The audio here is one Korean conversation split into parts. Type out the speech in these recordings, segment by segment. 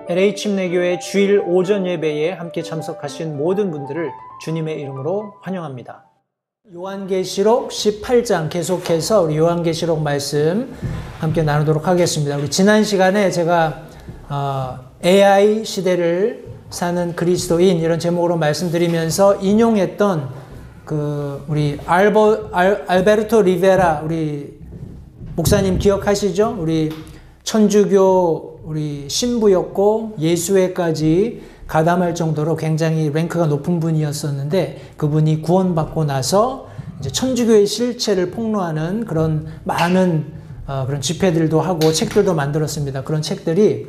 LA 침례교회 주일 오전 예배에 함께 참석하신 모든 분들을 주님의 이름으로 환영합니다. 요한계시록 18장 계속해서 우리 요한계시록 말씀 함께 나누도록 하겠습니다. 우리 지난 시간에 제가 AI 시대를 사는 그리스도인 이런 제목으로 말씀드리면서 인용했던 우리 알베르토 리베라 우리 목사님 기억하시죠? 우리 천주교 우리 신부였고 예수회까지 가담할 정도로 굉장히 랭크가 높은 분이었었는데 그분이 구원받고 나서 이제 천주교의 실체를 폭로하는 그런 많은 그런 집회들도 하고 책들도 만들었습니다. 그런 책들이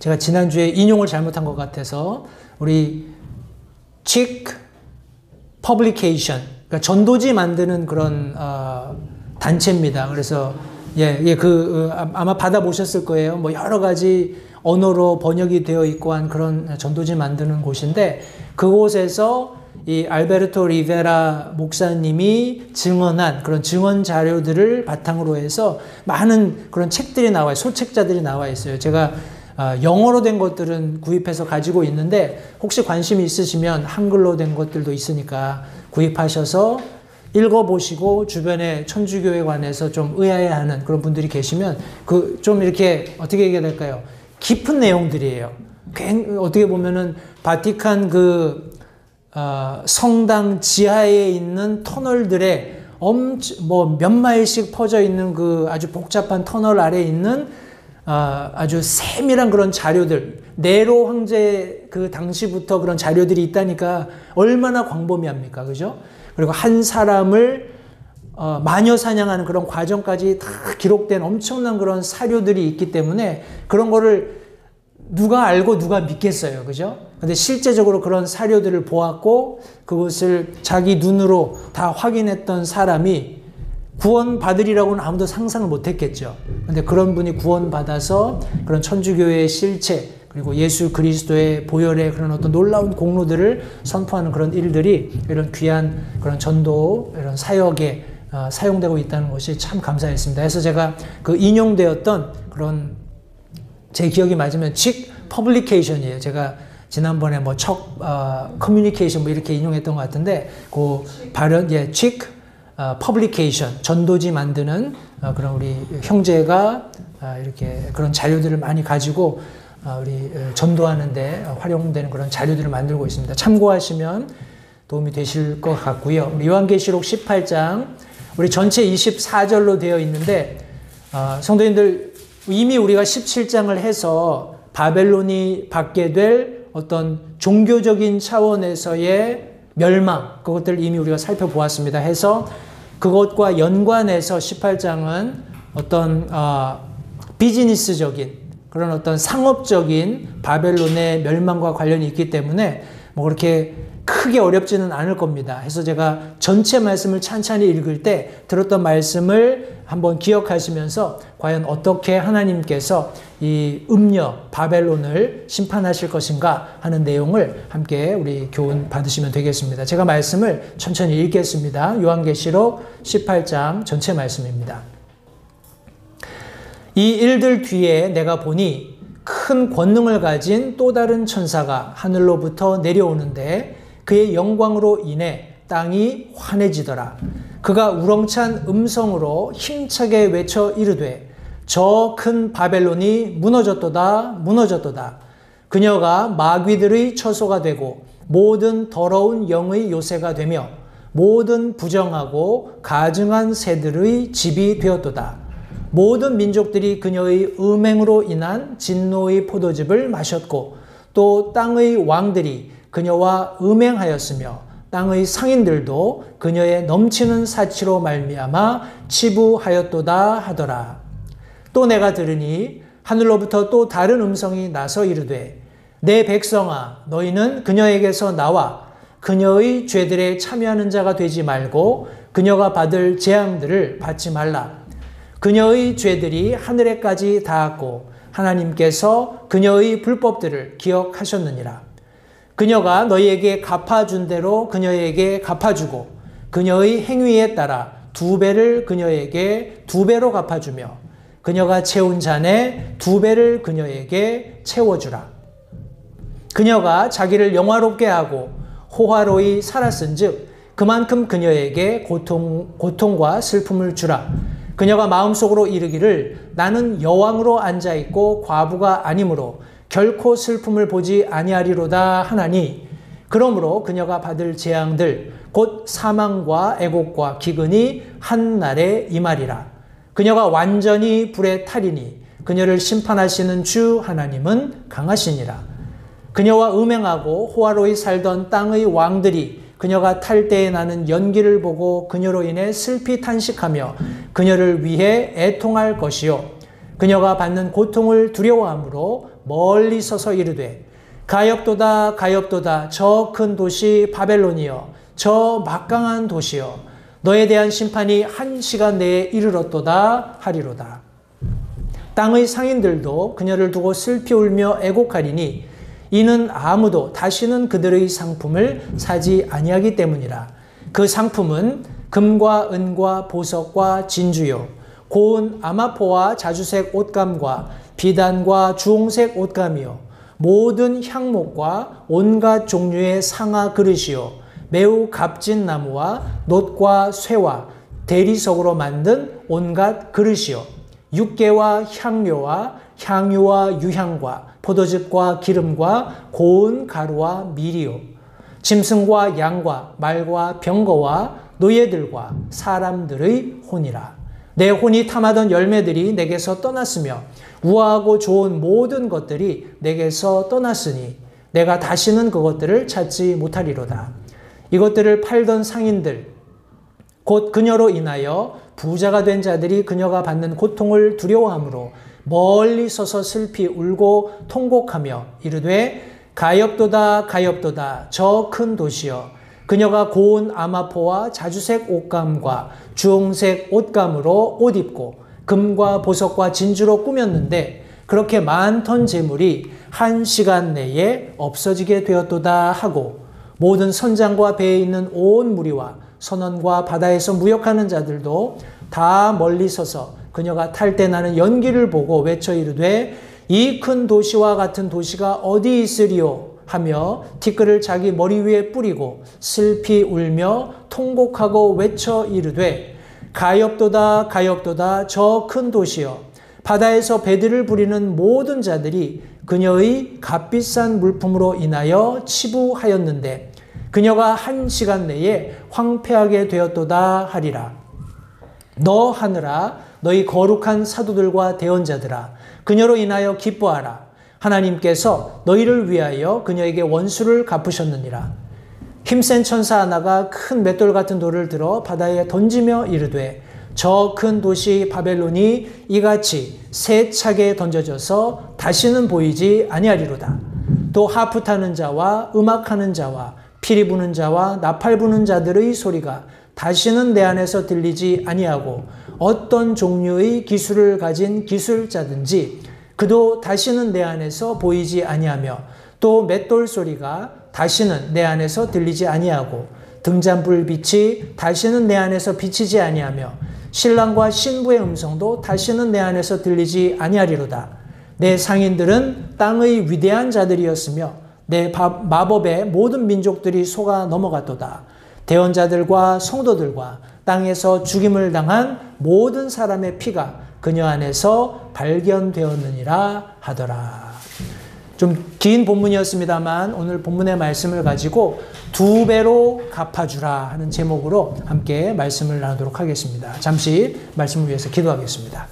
제가 지난주에 인용을 잘못한 것 같아서 우리 칙 퍼블리케이션 그러니까 전도지 만드는 그런 단체입니다. 그래서 아마 받아보셨을 거예요. 뭐 여러 가지 언어로 번역이 되어 있고 한 그런 전도지 만드는 곳인데 그곳에서 이 알베르토 리베라 목사님이 증언한 그런 증언 자료들을 바탕으로 해서 많은 그런 책들이 나와요. 소책자들이 나와 있어요. 제가 영어로 된 것들은 구입해서 가지고 있는데 혹시 관심이 있으시면 한글로 된 것들도 있으니까 구입하셔서 읽어보시고 주변에 천주교에 관해서 좀 의아해하는 그런 분들이 계시면 좀 이렇게 어떻게 얘기해야 될까요? 깊은 내용들이에요. 어떻게 보면은 바티칸 성당 지하에 있는 터널들에 몇 마일씩 퍼져 있는 아주 복잡한 터널 아래에 있는 아주 세밀한 그런 자료들, 네로 황제 당시부터 그런 자료들이 있다니까 얼마나 광범위합니까? 그죠? 그리고 한 사람을 마녀 사냥하는 그런 과정까지 다 기록된 엄청난 그런 사료들이 있기 때문에 그런 거를 누가 알고 누가 믿겠어요. 그죠? 근데 실제적으로 그런 사료들을 보았고 그것을 자기 눈으로 다 확인했던 사람이 구원받으리라고는 아무도 상상을 못했겠죠. 근데 그런 분이 구원받아서 그런 천주교의 실체 그리고 예수 그리스도의 보혈의 그런 어떤 놀라운 공로들을 선포하는 그런 일들이 이런 귀한 그런 전도 이런 사역에 사용되고 있다는 것이 참 감사했습니다. 그래서 제가 인용되었던 그런 제 기억이 맞으면 칙 퍼블리케이션이에요. 제가 지난번에 커뮤니케이션 이렇게 인용했던 것 같은데 발음 칙 퍼블리케이션 전도지 만드는 그런 우리 형제가 이렇게 그런 자료들을 많이 가지고 우리 전도하는데 활용되는 그런 자료들을 만들고 있습니다. 참고하시면 도움이 되실 것 같고요. 우리 요한계시록 18장 우리 전체 24절로 되어 있는데 성도님들 이미 우리가 17장을 해서 바벨론이 받게 될 어떤 종교적인 차원에서의 멸망 그것들을 이미 우리가 살펴보았습니다. 해서 그것과 연관해서 18장은 어떤 비즈니스적인 그런 어떤 상업적인 바벨론의 멸망과 관련이 있기 때문에 그렇게 크게 어렵지는 않을 겁니다. 해서 제가 전체 말씀을 찬찬히 읽을 때 들었던 말씀을 한번 기억하시면서 과연 어떻게 하나님께서 이 바벨론을 심판하실 것인가 하는 내용을 함께 우리 교훈 받으시면 되겠습니다. 제가 말씀을 천천히 읽겠습니다. 요한계시록 18장 전체 말씀입니다. 이 일들 뒤에 내가 보니 큰 권능을 가진 또 다른 천사가 하늘로부터 내려오는데 그의 영광으로 인해 땅이 환해지더라. 그가 우렁찬 음성으로 힘차게 외쳐 이르되 저 큰 바벨론이 무너졌도다 무너졌도다. 그녀가 마귀들의 처소가 되고 모든 더러운 영의 요새가 되며 모든 부정하고 가증한 새들의 집이 되었도다. 모든 민족들이 그녀의 음행으로 인한 진노의 포도즙을 마셨고 또 땅의 왕들이 그녀와 음행하였으며 땅의 상인들도 그녀의 넘치는 사치로 말미암아 치부하였도다 하더라. 또 내가 들으니 하늘로부터 또 다른 음성이 나서 이르되 내 백성아 너희는 그녀에게서 나와 그녀의 죄들에 참여하는 자가 되지 말고 그녀가 받을 재앙들을 받지 말라. 그녀의 죄들이 하늘에까지 닿았고 하나님께서 그녀의 불법들을 기억하셨느니라. 그녀가 너희에게 갚아준 대로 그녀에게 갚아주고 그녀의 행위에 따라 2배를 그녀에게 2배로 갚아주며 그녀가 채운 잔의 2배를 그녀에게 채워주라. 그녀가 자기를 영화롭게 하고 호화로이 살았은즉 그만큼 그녀에게 고통과 슬픔을 주라. 그녀가 마음속으로 이르기를 나는 여왕으로 앉아있고 과부가 아니므로 결코 슬픔을 보지 아니하리로다 하나니, 그러므로 그녀가 받을 재앙들 곧 사망과 애곡과 기근이 한날에 임하리라. 그녀가 완전히 불에 타리니 그녀를 심판하시는 주 하나님은 강하시니라. 그녀와 음행하고 호화로이 살던 땅의 왕들이 그녀가 탈 때에 나는 연기를 보고 그녀로 인해 슬피 탄식하며 그녀를 위해 애통할 것이요, 그녀가 받는 고통을 두려워함으로 멀리 서서 이르되 가엾도다 가엾도다 저 큰 도시 바벨론이여, 저 막강한 도시여, 너에 대한 심판이 1시간 내에 이르렀도다 하리로다. 땅의 상인들도 그녀를 두고 슬피 울며 애곡하리니 이는 아무도 다시는 그들의 상품을 사지 아니하기 때문이라. 그 상품은 금과 은과 보석과 진주요, 고운 아마포와 자주색 옷감과 비단과 주홍색 옷감이요, 모든 향목과 온갖 종류의 상아 그릇이요, 매우 값진 나무와 놋과 쇠와 대리석으로 만든 온갖 그릇이요, 육개와 향료와 향유와 유향과 포도즙과 기름과 고운 가루와 밀이요, 짐승과 양과 말과 병거와 노예들과 사람들의 혼이라. 내 혼이 탐하던 열매들이 내게서 떠났으며 우아하고 좋은 모든 것들이 내게서 떠났으니 내가 다시는 그것들을 찾지 못하리로다. 이것들을 팔던 상인들 곧 그녀로 인하여 부자가 된 자들이 그녀가 받는 고통을 두려워하므로 멀리 서서 슬피 울고 통곡하며 이르되 가엾도다 가엾도다 저 큰 도시여, 그녀가 고운 아마포와 자주색 옷감과 주홍색 옷감으로 옷 입고 금과 보석과 진주로 꾸몄는데 그렇게 많던 재물이 1시간 내에 없어지게 되었도다 하고, 모든 선장과 배에 있는 온 무리와 선원과 바다에서 무역하는 자들도 다 멀리 서서 그녀가 탈 때 나는 연기를 보고 외쳐 이르되 이 큰 도시와 같은 도시가 어디 있으리요 하며 티끌을 자기 머리 위에 뿌리고 슬피 울며 통곡하고 외쳐 이르되 가엾도다 가엾도다 저 큰 도시여, 바다에서 배들을 부리는 모든 자들이 그녀의 값비싼 물품으로 인하여 치부하였는데 그녀가 1시간 내에 황폐하게 되었도다 하리라. 너 하늘아, 너희 거룩한 사도들과 대언자들아, 그녀로 인하여 기뻐하라. 하나님께서 너희를 위하여 그녀에게 원수를 갚으셨느니라. 힘센 천사 하나가 큰 맷돌 같은 돌을 들어 바다에 던지며 이르되 저 큰 도시 바벨론이 이같이 세차게 던져져서 다시는 보이지 아니하리로다. 또 하프 타는 자와 음악하는 자와 피리 부는 자와 나팔 부는 자들의 소리가 다시는 내 안에서 들리지 아니하고 어떤 종류의 기술을 가진 기술자든지 그도 다시는 내 안에서 보이지 아니하며, 또 맷돌 소리가 다시는 내 안에서 들리지 아니하고 등잔불 빛이 다시는 내 안에서 비치지 아니하며 신랑과 신부의 음성도 다시는 내 안에서 들리지 아니하리로다. 내 상인들은 땅의 위대한 자들이었으며 내 마법에 모든 민족들이 속아 넘어갔도다. 대언자들과 성도들과 땅에서 죽임을 당한 모든 사람의 피가 그녀 안에서 발견되었느니라 하더라. 좀 긴 본문이었습니다만 오늘 본문의 말씀을 가지고 2배로 갚아주라 하는 제목으로 함께 말씀을 나누도록 하겠습니다. 잠시 말씀을 위해서 기도하겠습니다.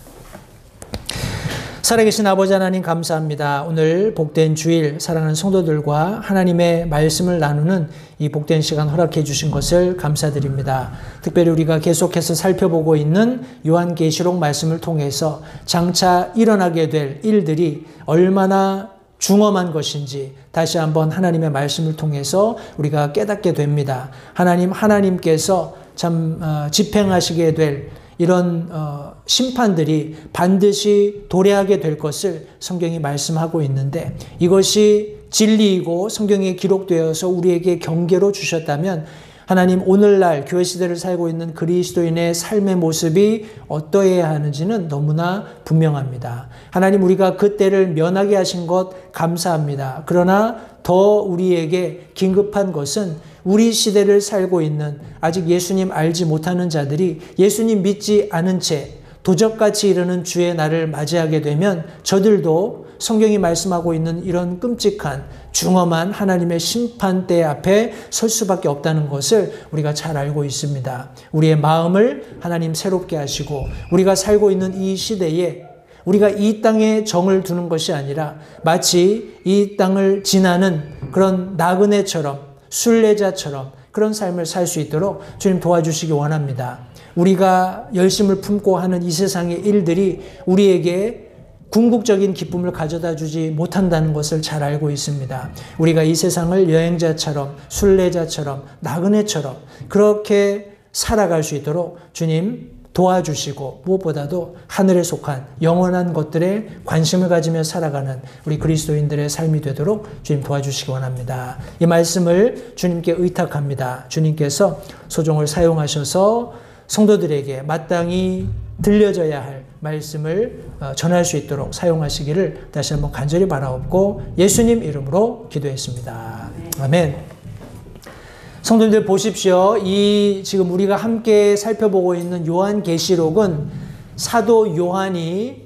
살아계신 아버지 하나님 감사합니다. 오늘 복된 주일 사랑하는 성도들과 하나님의 말씀을 나누는 이 복된 시간 허락해 주신 것을 감사드립니다. 특별히 우리가 계속해서 살펴보고 있는 요한계시록 말씀을 통해서 장차 일어나게 될 일들이 얼마나 중엄한 것인지 다시 한번 하나님의 말씀을 통해서 우리가 깨닫게 됩니다. 하나님께서 참 집행하시게 될 이런 심판들이 반드시 도래하게 될 것을 성경이 말씀하고 있는데, 이것이 진리이고 성경에 기록되어서 우리에게 경계로 주셨다면 하나님, 오늘날 교회 시대를 살고 있는 그리스도인의 삶의 모습이 어떠해야 하는지는 너무나 분명합니다. 하나님, 우리가 그때를 면하게 하신 것 감사합니다. 그러나 더 우리에게 긴급한 것은 우리 시대를 살고 있는 아직 예수님 알지 못하는 자들이 예수님 믿지 않은 채 도적같이 이르는 주의 날을 맞이하게 되면 저들도 성경이 말씀하고 있는 이런 끔찍한 중엄한 하나님의 심판대 앞에 설 수밖에 없다는 것을 우리가 잘 알고 있습니다. 우리의 마음을 하나님 새롭게 하시고 우리가 살고 있는 이 시대에 우리가 이 땅에 정을 두는 것이 아니라 마치 이 땅을 지나는 그런 나그네처럼 순례자처럼 그런 삶을 살 수 있도록 주님 도와주시기 원합니다. 우리가 열심을 품고 하는 이 세상의 일들이 우리에게 궁극적인 기쁨을 가져다 주지 못한다는 것을 잘 알고 있습니다. 우리가 이 세상을 여행자처럼 순례자처럼 나그네처럼 그렇게 살아갈 수 있도록 주님 도와주시고 무엇보다도 하늘에 속한 영원한 것들에 관심을 가지며 살아가는 우리 그리스도인들의 삶이 되도록 주님 도와주시기 원합니다. 이 말씀을 주님께 의탁합니다. 주님께서 소종을 사용하셔서 성도들에게 마땅히 들려져야 할 말씀을 전할 수 있도록 사용하시기를 다시 한번 간절히 바라옵고 예수님 이름으로 기도했습니다. 아멘. 성도님들 보십시오. 이 지금 우리가 함께 살펴보고 있는 요한계시록은 사도 요한이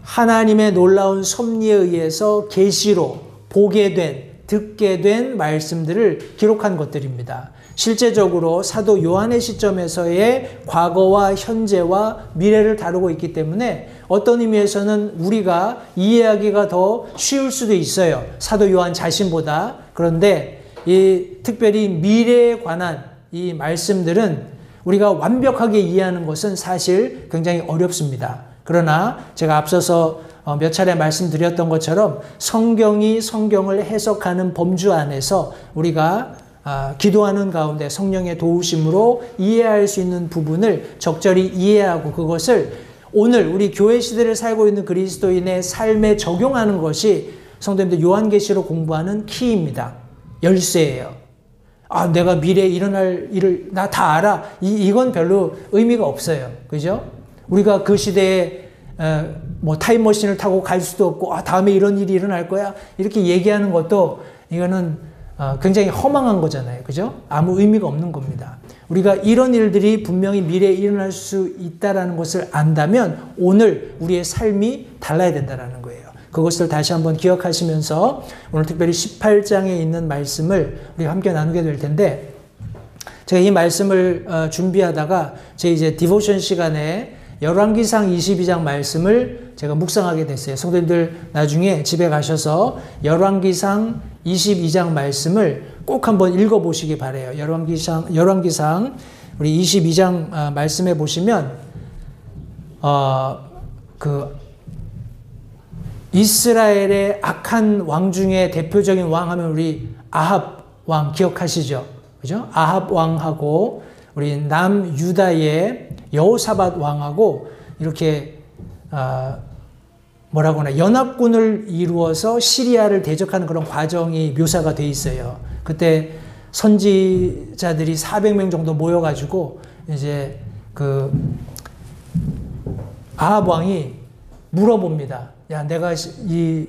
하나님의 놀라운 섭리에 의해서 계시로 보게 된, 듣게 된 말씀들을 기록한 것들입니다. 실제적으로 사도 요한의 시점에서의 과거와 현재와 미래를 다루고 있기 때문에 어떤 의미에서는 우리가 이해하기가 더 쉬울 수도 있어요. 사도 요한 자신보다. 그런데 이 특별히 미래에 관한 이 말씀들은 우리가 완벽하게 이해하는 것은 사실 굉장히 어렵습니다. 그러나 제가 앞서서 몇 차례 말씀드렸던 것처럼 성경이 성경을 해석하는 범주 안에서 우리가 기도하는 가운데 성령의 도우심으로 이해할 수 있는 부분을 적절히 이해하고 그것을 오늘 우리 교회 시대를 살고 있는 그리스도인의 삶에 적용하는 것이 성도님들 요한계시록 공부하는 키입니다. 열쇠예요. 내가 미래에 일어날 일을 나 다 알아. 이건 별로 의미가 없어요. 그죠? 우리가 그 시대에 타임머신을 타고 갈 수도 없고 다음에 이런 일이 일어날 거야. 이렇게 얘기하는 것도 이거는 굉장히 허망한 거잖아요. 그죠? 아무 의미가 없는 겁니다. 우리가 이런 일들이 분명히 미래에 일어날 수 있다는 것을 안다면 오늘 우리의 삶이 달라야 된다는 거예요. 그것을 다시 한번 기억하시면서 오늘 특별히 18장에 있는 말씀을 우리가 함께 나누게 될 텐데 제가 이 말씀을 준비하다가 제 이제 디보션 시간에 열왕기상 22장 말씀을 제가 묵상하게 됐어요. 성도님들 나중에 집에 가셔서 열왕기상 22장 말씀을 꼭 한번 읽어보시기 바래요. 열왕기상 우리 22장 말씀에 보시면 이스라엘의 악한 왕 중에 대표적인 왕 하면 우리 아합 왕 기억하시죠? 그죠? 아합 왕하고 우리 남유다의 여호사밧 왕하고 이렇게 연합군을 이루어서 시리아를 대적하는 그런 과정이 묘사가 돼 있어요. 그때 선지자들이 400명 정도 모여가지고 이제 아합 왕이 물어봅니다. 야, 내가 이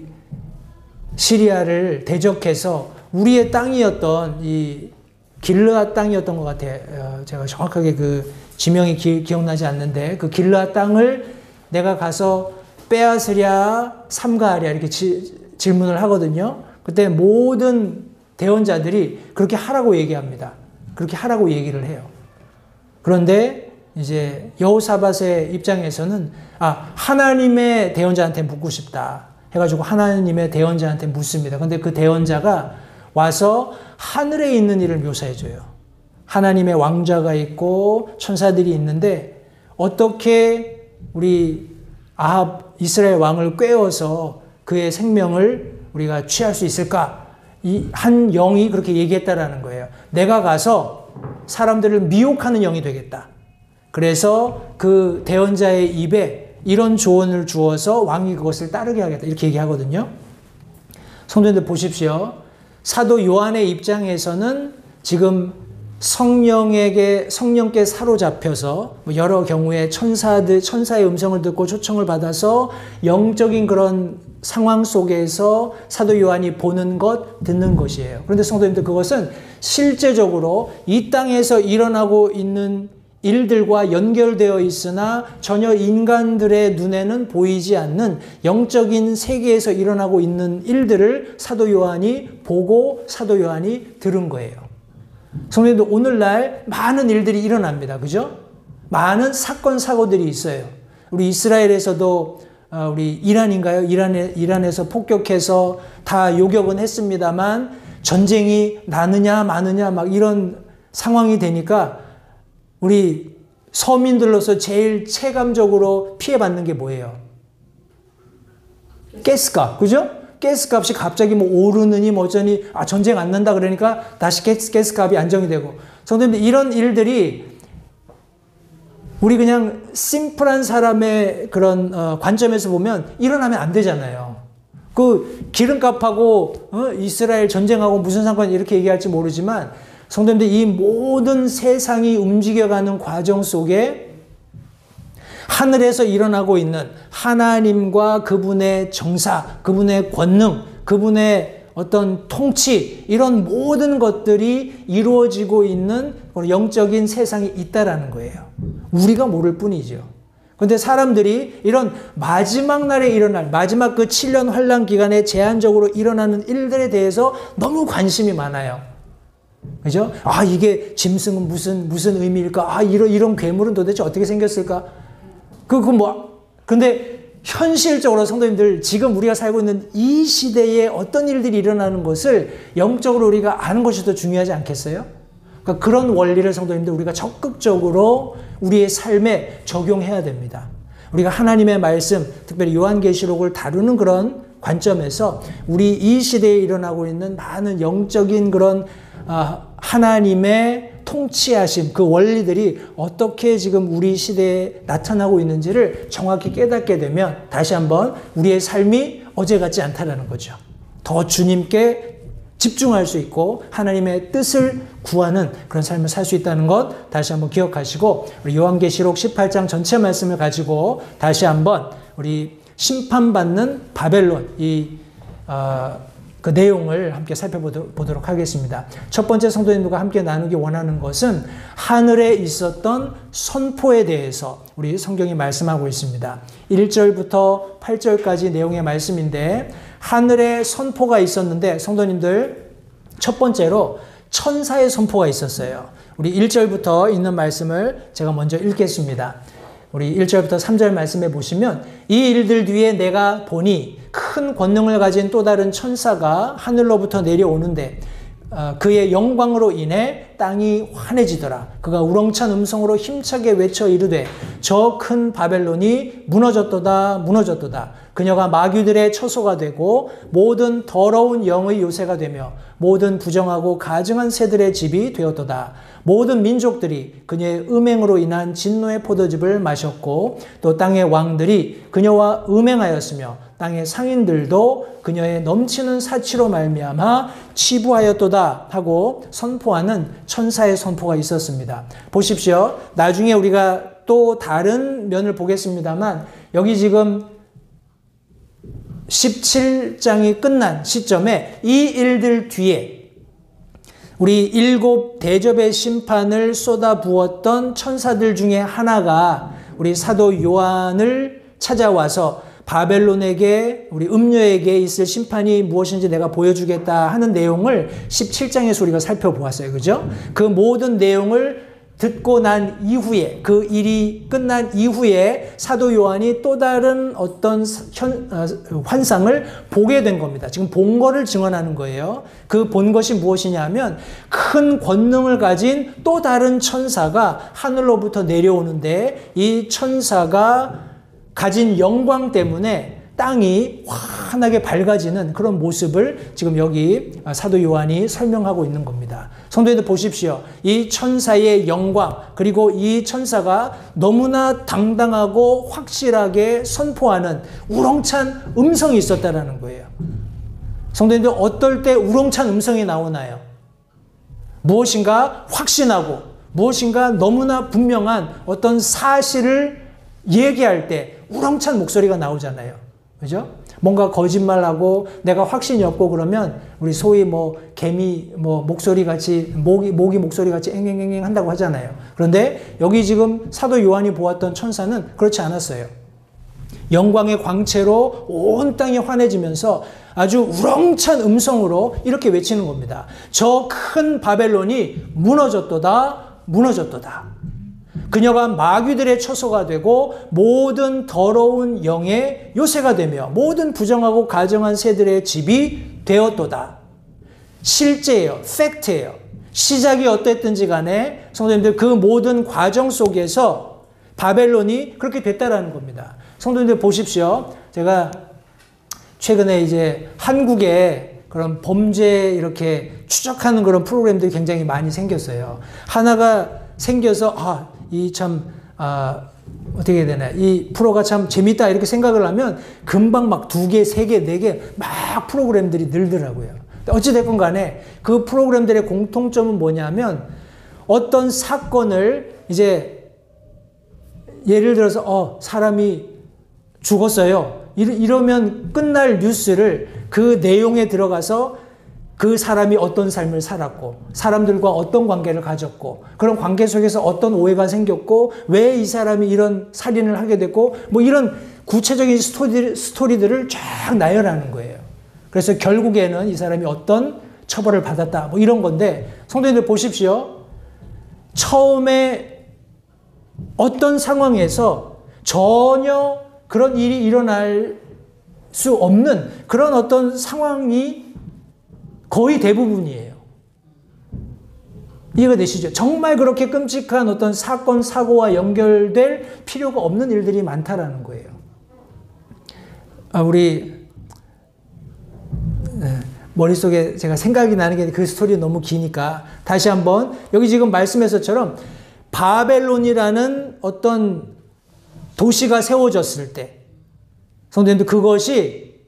시리아를 대적해서 우리의 땅이었던 이 길르앗 땅이었던 것 같아요. 제가 정확하게 그 지명이 기억나지 않는데 그 길르앗 땅을 내가 가서 빼앗으랴 삼가하랴 이렇게 질문을 하거든요. 그때 모든 대언자들이 그렇게 하라고 얘기합니다. 그렇게 하라고 얘기를 해요. 그런데 이제 여호사밧의 입장에서는 하나님의 대언자한테 묻고 싶다 해가지고 하나님의 대언자한테 묻습니다. 근데 그 대언자가 와서 하늘에 있는 일을 묘사해줘요. 하나님의 왕자가 있고 천사들이 있는데 어떻게 우리 아합 이스라엘 왕을 꾀어서 그의 생명을 우리가 취할 수 있을까? 이 한 영이 그렇게 얘기했다라는 거예요. 내가 가서 사람들을 미혹하는 영이 되겠다. 그래서 그 대언자의 입에 이런 조언을 주어서 왕이 그것을 따르게 하겠다. 이렇게 얘기하거든요. 성도님들 보십시오. 사도 요한의 입장에서는 지금 성령께 사로잡혀서 여러 경우에 천사의 음성을 듣고 초청을 받아서 영적인 그런 상황 속에서 사도 요한이 보는 것, 듣는 것이에요. 그런데 성도님들, 그것은 실제적으로 이 땅에서 일어나고 있는 일들과 연결되어 있으나 전혀 인간들의 눈에는 보이지 않는 영적인 세계에서 일어나고 있는 일들을 사도 요한이 보고 사도 요한이 들은 거예요. 성도님들, 오늘날 많은 일들이 일어납니다. 그죠? 많은 사건, 사고들이 있어요. 우리 이스라엘에서도 우리 이란인가요? 이란에서 폭격해서 다 요격은 했습니다만 전쟁이 나느냐 마느냐 막 이런 상황이 되니까 우리 서민들로서 제일 체감적으로 피해받는 게 뭐예요? 가스값, 그죠? 가스값이 갑자기 뭐 오르느니 뭐 어쩌니, 전쟁 안 난다 그러니까 다시 가스값이 안정이 되고. 성도님들, 이런 일들이 우리 그냥 심플한 사람의 그런 관점에서 보면 일어나면 안 되잖아요. 그 기름값하고 이스라엘 전쟁하고 무슨 상관이 이렇게 얘기할지 모르지만, 성도님들, 이 모든 세상이 움직여가는 과정 속에 하늘에서 일어나고 있는 하나님과 그분의 정사, 그분의 권능, 그분의 어떤 통치, 이런 모든 것들이 이루어지고 있는 영적인 세상이 있다라는 거예요. 우리가 모를 뿐이죠. 그런데 사람들이 이런 마지막 날에 일어날, 마지막 그 7년 환란 기간에 제한적으로 일어나는 일들에 대해서 너무 관심이 많아요. 그죠? 이게 짐승은 무슨 의미일까? 이런 괴물은 도대체 어떻게 생겼을까? 근데 현실적으로 성도님들, 지금 우리가 살고 있는 이 시대에 어떤 일들이 일어나는 것을 영적으로 우리가 아는 것이 더 중요하지 않겠어요? 그러니까 그런 원리를 성도님들, 우리가 적극적으로 우리의 삶에 적용해야 됩니다. 우리가 하나님의 말씀, 특별히 요한계시록을 다루는 그런 관점에서 우리 이 시대에 일어나고 있는 많은 영적인 그런 하나님의 통치하심, 그 원리들이 어떻게 지금 우리 시대에 나타나고 있는지를 정확히 깨닫게 되면 다시 한번 우리의 삶이 어제 같지 않다라는 거죠. 더 주님께 집중할 수 있고 하나님의 뜻을 구하는 그런 삶을 살 수 있다는 것 다시 한번 기억하시고, 우리 요한계시록 18장 전체 말씀을 가지고 다시 한번 우리 심판받는 바벨론, 그 내용을 함께 살펴보도록 하겠습니다. 첫 번째, 성도님들과 함께 나누기 원하는 것은 하늘에 있었던 선포에 대해서 우리 성경이 말씀하고 있습니다. 1절부터 8절까지 내용의 말씀인데, 하늘에 선포가 있었는데, 성도님들, 첫 번째로 천사의 선포가 있었어요. 우리 1절부터 있는 말씀을 제가 먼저 읽겠습니다. 우리 1절부터 3절 말씀해 보시면, 이 일들 뒤에 내가 보니 큰 권능을 가진 또 다른 천사가 하늘로부터 내려오는데 그의 영광으로 인해 땅이 환해지더라. 그가 우렁찬 음성으로 힘차게 외쳐 이르되, 저 큰 바벨론이 무너졌도다 무너졌도다. 그녀가 마귀들의 처소가 되고 모든 더러운 영의 요새가 되며 모든 부정하고 가증한 새들의 집이 되었도다. 모든 민족들이 그녀의 음행으로 인한 진노의 포도즙을 마셨고 또 땅의 왕들이 그녀와 음행하였으며 땅의 상인들도 그녀의 넘치는 사치로 말미암아 치부하였도다 하고 선포하는 천사의 선포가 있었습니다. 보십시오. 나중에 우리가 또 다른 면을 보겠습니다만, 여기 지금 17장이 끝난 시점에 이 일들 뒤에 우리 7 대접의 심판을 쏟아부었던 천사들 중에 하나가 우리 사도 요한을 찾아와서 바벨론에게, 우리 음녀에게 있을 심판이 무엇인지 내가 보여주겠다 하는 내용을 17장에서 우리가 살펴보았어요. 그죠? 그 모든 내용을 듣고 난 이후에, 그 일이 끝난 이후에 사도 요한이 또 다른 어떤 환상을 보게 된 겁니다. 지금 본 거를 증언하는 거예요. 그 본 것이 무엇이냐 하면, 큰 권능을 가진 또 다른 천사가 하늘로부터 내려오는데, 이 천사가 가진 영광 때문에 땅이 환하게 밝아지는 그런 모습을 지금 여기 사도 요한이 설명하고 있는 겁니다. 성도님들 보십시오. 이 천사의 영광, 그리고 이 천사가 너무나 당당하고 확실하게 선포하는 우렁찬 음성이 있었다라는 거예요. 성도님들, 어떨 때 우렁찬 음성이 나오나요? 무엇인가 확신하고 무엇인가 너무나 분명한 어떤 사실을 얘기할 때 우렁찬 목소리가 나오잖아요. 그죠? 뭔가 거짓말하고 내가 확신이 없고 그러면 우리 소위 뭐 개미 뭐 목소리 같이 모기 목소리 같이 앵앵앵앵 한다고 하잖아요. 그런데 여기 지금 사도 요한이 보았던 천사는 그렇지 않았어요. 영광의 광채로 온 땅이 환해지면서 아주 우렁찬 음성으로 이렇게 외치는 겁니다. 저 큰 바벨론이 무너졌도다, 무너졌도다. 그녀가 마귀들의 처소가 되고 모든 더러운 영의 요새가 되며 모든 부정하고 가증한 새들의 집이 되었도다. 실제예요. 팩트예요. 시작이 어땠든지 간에 성도님들 그 모든 과정 속에서 바벨론이 그렇게 됐다라는 겁니다. 성도님들 보십시오. 제가 최근에 이제 한국에 그런 범죄 이렇게 추적하는 그런 프로그램들이 굉장히 많이 생겼어요. 하나가 생겨서 어떻게 해야 되나, 이 프로가 참 재밌다 이렇게 생각을 하면 금방 막 2개, 3개, 4개 막 프로그램들이 늘더라고요. 어찌됐건 간에 그 프로그램들의 공통점은 뭐냐면 어떤 사건을 이제 예를 들어서 사람이 죽었어요. 이러면 끝날 뉴스를 그 내용에 들어가서 그 사람이 어떤 삶을 살았고 사람들과 어떤 관계를 가졌고 그런 관계 속에서 어떤 오해가 생겼고 왜 이 사람이 이런 살인을 하게 됐고 뭐 이런 구체적인 스토리들을 쫙 나열하는 거예요. 그래서 결국에는 이 사람이 어떤 처벌을 받았다 뭐 이런 건데 성도님들 보십시오. 처음에 어떤 상황에서 전혀 그런 일이 일어날 수 없는 그런 어떤 상황이 거의 대부분이에요. 이해가 되시죠? 정말 그렇게 끔찍한 어떤 사건, 사고와 연결될 필요가 없는 일들이 많다라는 거예요. 우리 머릿속에 제가 생각이 나는 게 그 스토리 너무 기니까 다시 한번 여기 지금 말씀에서처럼 바벨론이라는 어떤 도시가 세워졌을 때 성도님들 그것이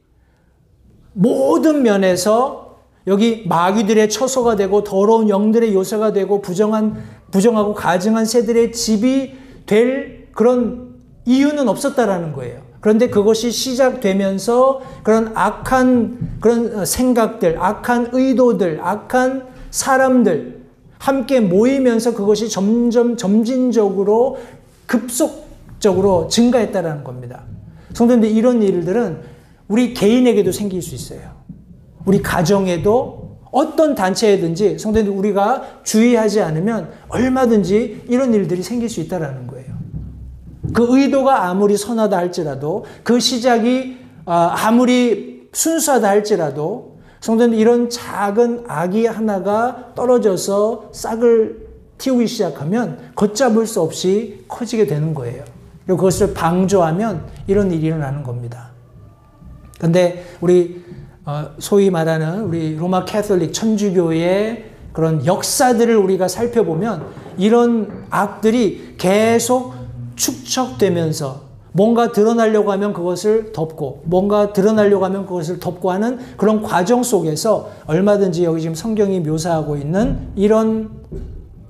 모든 면에서 여기 마귀들의 처소가 되고 더러운 영들의 요새가 되고 부정하고 가증한 새들의 집이 될 그런 이유는 없었다라는 거예요. 그런데 그것이 시작되면서 그런 악한 그런 생각들, 악한 의도들, 악한 사람들 함께 모이면서 그것이 점진적으로 급속적으로 증가했다라는 겁니다. 성도님들 이런 일들은 우리 개인에게도 생길 수 있어요. 우리 가정에도 어떤 단체에든지 성도님들 우리가 주의하지 않으면 얼마든지 이런 일들이 생길 수 있다는 거예요. 그 의도가 아무리 선하다 할지라도 그 시작이 아무리 순수하다 할지라도 성도님들 이런 작은 악이 하나가 떨어져서 싹을 틔우기 시작하면 걷잡을 수 없이 커지게 되는 거예요. 그리고 그것을 방조하면 이런 일이 일어나는 겁니다. 근데 우리 소위 말하는 우리 로마 캐톨릭 천주교의 그런 역사들을 우리가 살펴보면 이런 악들이 계속 축적되면서 뭔가 드러나려고 하면 그것을 덮고 뭔가 드러나려고 하면 그것을 덮고 하는 그런 과정 속에서 얼마든지 여기 지금 성경이 묘사하고 있는 이런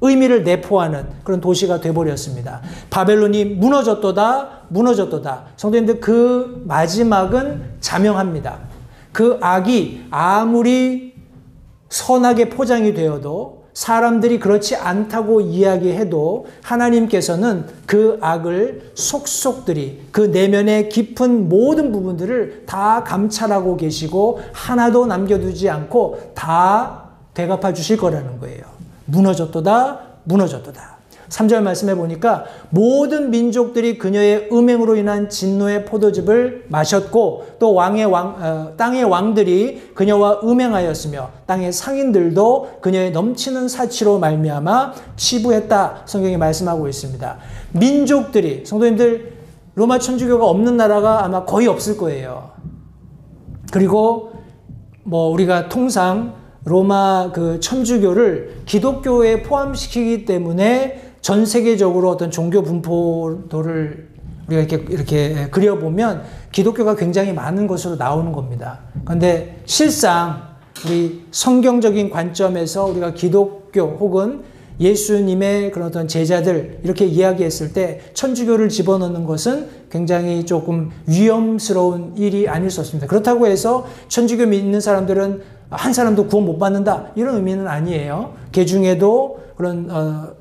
의미를 내포하는 그런 도시가 돼버렸습니다. 바벨론이 무너졌도다, 무너졌도다. 성도님들 그 마지막은 자명합니다. 그 악이 아무리 선하게 포장이 되어도 사람들이 그렇지 않다고 이야기해도 하나님께서는 그 악을 속속들이 그 내면의 깊은 모든 부분들을 다 감찰하고 계시고 하나도 남겨두지 않고 다 되갚아 주실 거라는 거예요. 무너졌도다, 무너졌도다. 3절 말씀해 보니까 모든 민족들이 그녀의 음행으로 인한 진노의 포도즙을 마셨고 또 땅의 왕들이 그녀와 음행하였으며 땅의 상인들도 그녀의 넘치는 사치로 말미암아 치부했다. 성경이 말씀하고 있습니다. 민족들이 성도님들 로마 천주교가 없는 나라가 아마 거의 없을 거예요. 그리고 뭐 우리가 통상 로마 그 천주교를 기독교에 포함시키기 때문에 전 세계적으로 어떤 종교 분포도를 우리가 이렇게 그려보면 기독교가 굉장히 많은 것으로 나오는 겁니다. 그런데 실상 우리 성경적인 관점에서 우리가 기독교 혹은 예수님의 그런 어떤 제자들 이렇게 이야기했을 때 천주교를 집어넣는 것은 굉장히 조금 위험스러운 일이 아닐 수 없습니다. 그렇다고 해서 천주교 믿는 사람들은 한 사람도 구원 못 받는다 이런 의미는 아니에요. 그 중에도 그런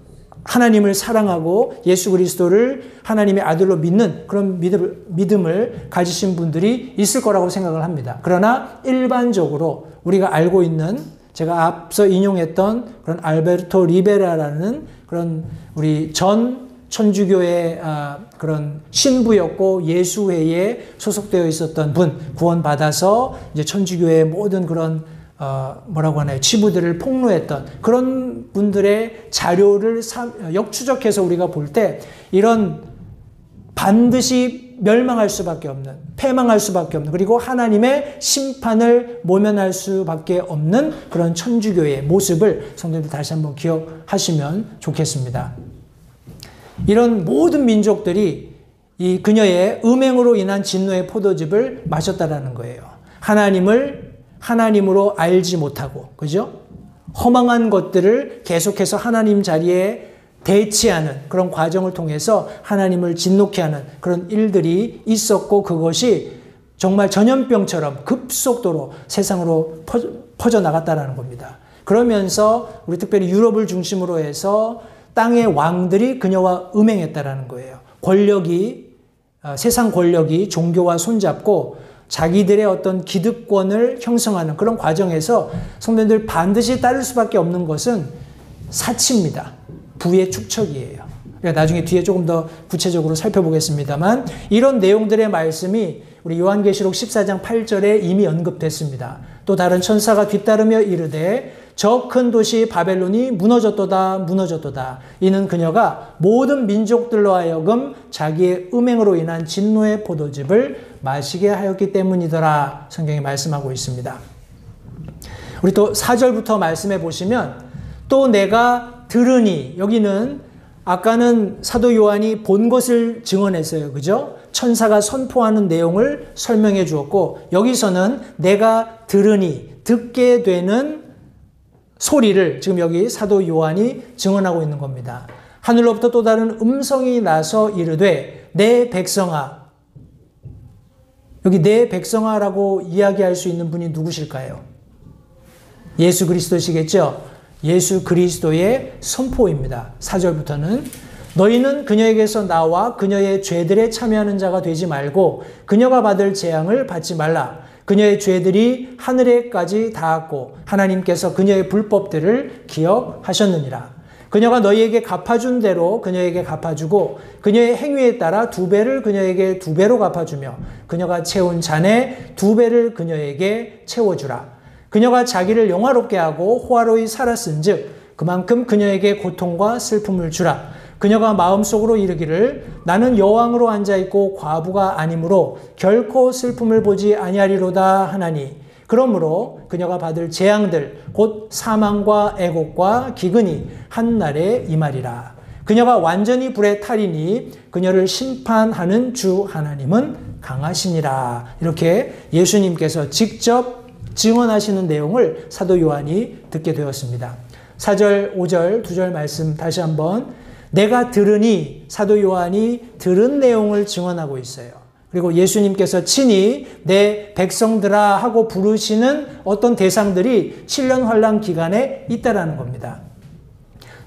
하나님을 사랑하고 예수 그리스도를 하나님의 아들로 믿는 그런 믿음을 가지신 분들이 있을 거라고 생각을 합니다. 그러나 일반적으로 우리가 알고 있는 제가 앞서 인용했던 그런 알베르토 리베라라는 그런 우리 전 천주교의 그런 신부였고 예수회에 소속되어 있었던 분, 구원받아서 이제 천주교의 모든 그런 뭐라고 하나요? 치부들을 폭로했던 그런 분들의 자료를 역추적해서 우리가 볼 때 이런 반드시 멸망할 수밖에 없는, 패망할 수밖에 없는, 그리고 하나님의 심판을 모면할 수밖에 없는 그런 천주교의 모습을 성도님들 다시 한번 기억하시면 좋겠습니다. 이런 모든 민족들이 이 그녀의 음행으로 인한 진노의 포도즙을 마셨다라는 거예요. 하나님을 하나님으로 알지 못하고, 그죠? 허망한 것들을 계속해서 하나님 자리에 대치하는 그런 과정을 통해서 하나님을 진노케 하는 그런 일들이 있었고, 그것이 정말 전염병처럼 급속도로 세상으로 퍼져나갔다는 겁니다. 그러면서 우리 특별히 유럽을 중심으로 해서 땅의 왕들이 그녀와 음행했다라는 거예요. 세상 권력이 종교와 손잡고 자기들의 어떤 기득권을 형성하는 그런 과정에서 성도님들 반드시 따를 수밖에 없는 것은 사치입니다. 부의 축척이에요. 나중에 뒤에 조금 더 구체적으로 살펴보겠습니다만 이런 내용들의 말씀이 우리 요한계시록 14장 8절에 이미 언급됐습니다. 또 다른 천사가 뒤따르며 이르되 저 큰 도시 바벨론이 무너졌도다 무너졌도다. 이는 그녀가 모든 민족들로 하여금 자기의 음행으로 인한 진노의 포도즙을 마시게 하였기 때문이더라. 성경이 말씀하고 있습니다. 우리 또 4절부터 말씀해 보시면 또 내가 들으니, 여기는 아까는 사도 요한이 본 것을 증언했어요. 그죠? 천사가 선포하는 내용을 설명해 주었고, 여기서는 내가 들으니, 듣게 되는 소리를 지금 여기 사도 요한이 증언하고 있는 겁니다. 하늘로부터 또 다른 음성이 나서 이르되 내 백성아. 여기 내 백성아라고 이야기할 수 있는 분이 누구실까요? 예수 그리스도시겠죠? 예수 그리스도의 선포입니다. 4절부터는 너희는 그녀에게서 나와 그녀의 죄들에 참여하는 자가 되지 말고 그녀가 받을 재앙을 받지 말라. 그녀의 죄들이 하늘에까지 닿았고 하나님께서 그녀의 불법들을 기억하셨느니라. 그녀가 너희에게 갚아준 대로 그녀에게 갚아주고 그녀의 행위에 따라 2배를 그녀에게 2배로 갚아주며 그녀가 채운 잔에 2배를 그녀에게 채워주라. 그녀가 자기를 영화롭게 하고 호화로이 살았은즉 그만큼 그녀에게 고통과 슬픔을 주라. 그녀가 마음속으로 이르기를 나는 여왕으로 앉아있고 과부가 아니므로 결코 슬픔을 보지 아니하리로다 하나니 그러므로 그녀가 받을 재앙들 곧 사망과 애곡과 기근이 한날에 임하리라. 그녀가 완전히 불에 타리니 그녀를 심판하는 주 하나님은 강하시니라. 이렇게 예수님께서 직접 증언하시는 내용을 사도 요한이 듣게 되었습니다. 4절, 5절, 2절 말씀 다시 한번 내가 들으니 사도 요한이 들은 내용을 증언하고 있어요. 그리고 예수님께서 친히 내 백성들아 하고 부르시는 어떤 대상들이 7년 환란 기간에 있다라는 겁니다.